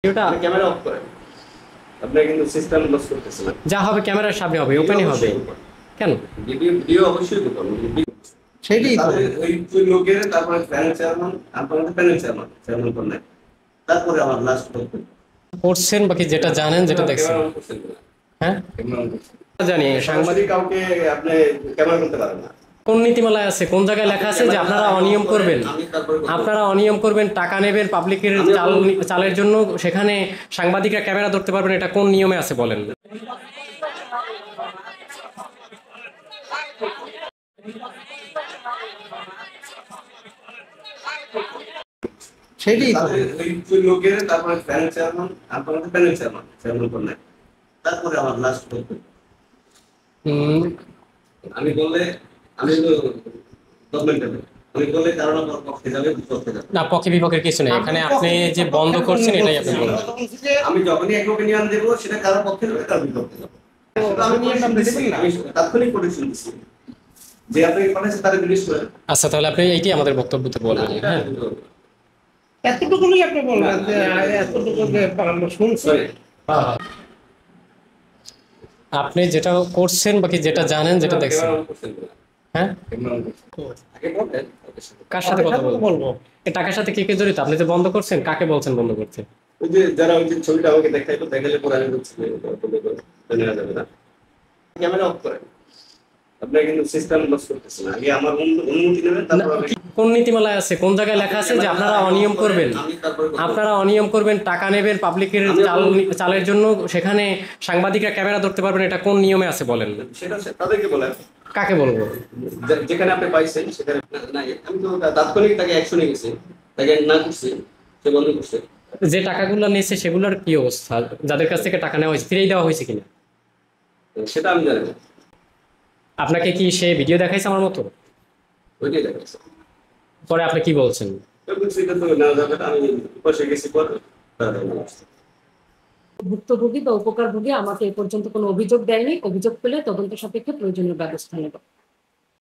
ভিডিওটা camera off করেন। আপনি কিন্তু সিস্টেম লস করতেছেন। যা হবে ক্যামেরার সামনে হবে, ওপেনই হবে। কেন? ভিডিও ভিডিও অবশ্যই করবেন। সেটাই তো। ওই লোকের তারপরে প্যানেল চেয়ারম্যান, আপনাদের প্যানেল চেয়ারম্যান করলেন। তারপরে আমার লাস্ট করবেন। করছেন বাকি যেটা জানেন, যেটা দেখছেন। ক্যামেরা অন করছেন কিনা? হ্যাঁ, ক্যামেরা অন করছেন। জানি সরাসরি সাংবাদিক কাউকে আপনি ক্যামেরা করতে পারেন না। কোন নীতিমালায় আছে, কোন জায়গায় লেখা আছে যে আপনারা অনিয়ম করবেন, আমি তারপরে করব। আপনারা অনিয়ম করবেন, টাকা নেবেন পাবলিকের আমি চালের জন্য, সেখানে সাংবাদিকরা ক্যামেরা ধরতে পারবেন, এটা কোন নিয়মে আছে বলেন? সেটাই তো। ওই লোকের তারপরে প্যানেল চেয়ারম্যান, আপনাদের প্যানেল চেয়ারম্যান করলেন। তারপরে আমার লাস্ট করবেন। হুম, আমি বললে আমি তো গভর্নমেন্ট দেবে। আমি বললে কারণ আমার পক্ষে যাবে, বিপক্ষে যাবে। না, পক্ষে বিপক্ষের কিছু নেই এখানে, আপনি যে বন্ধ করছেন এটাই আপনি বলবেন। আমি যখনই এক ওপিনিয়ন দেবো সেটা কারো পক্ষে যাবে, কারো বিপক্ষে যাবে। সেটা আমি পরিশ্রম দিচ্ছি, আমি তাৎক্ষণিক পরিশ্রম দিচ্ছি। যে আপনি পাঠাচ্ছেন তাদের রিলিজ করেন। আচ্ছা, তাহলে আপনি এইটাই আমাদের বক্তব্যতে বলবেন। হ্যাঁ, এতটুকুনি আপনি বলবেন যে এতটুকু যে আমরা শুনছি। সরি। আপনি যেটা করছেন বাকি যেটা জানেন, যেটা দেখছেন। হ্যাঁ, আগে বলেন। কার সাথে কথা সাথে তো বলবো? বলবো। এই টাকার সাথে কে কে জড়িত? আপনি যে বন্ধ করছেন, কাকে বলছেন বন্ধ করতে? ওই যে যারা ওই যে ছবিটা আমাকে দেখাইলো, দেখালে পরে আমি বলছি নেওয়া যাবে না। ক্যামেরা অফ করেন। আপনি কিন্তু সিস্টেম লস করতেছেন। আগে আমার অনুমতি নেবেন, তারপর আমি কোন নীতিমালায় আছে, কোন জায়গায় লেখা আছে যে আপনারা অনিয়ম করবেন, আমি তারপরে করব। আপনারা অনিয়ম করবেন, টাকা নেবেন পাবলিকের চালের জন্য, সেখানে সাংবাদিকরা ক্যামেরা ধরতে পারবেন, এটা কোন নিয়মে আছে বলেন? সেটা তাদেরকে বলেন। কাকে বলবো? যেখানে আপনি পাইছেন সেখানে না, আমি তো তাৎক্ষণিক তাকে অ্যাকশনে গেছি, তাকে না করছি, সে বন্ধ করছে। যে টাকাগুলো নিয়েছে সেগুলোর কি অবস্থা? যাদের কাছ থেকে টাকা নেওয়া হয়েছে ফিরিয়ে দেওয়া হয়েছে কিনা? সেটা আমি জানি না। আপনাকে কি সে ভিডিও দেখাইছে আমার মতো? ওইটাই দেখাচ্ছে। পরে আপনি কি বলছেন? বলছি এটা তো নেওয়া যাবে না, আমি বসে গেছি পরে ভুক্তভোগী বা উপকারভোগী আমাকে এ পর্যন্ত কোনো অভিযোগ দেয়নি। অভিযোগ পেলে তদন্ত সাপেক্ষে প্রয়োজনীয় ব্যবস্থা নেব।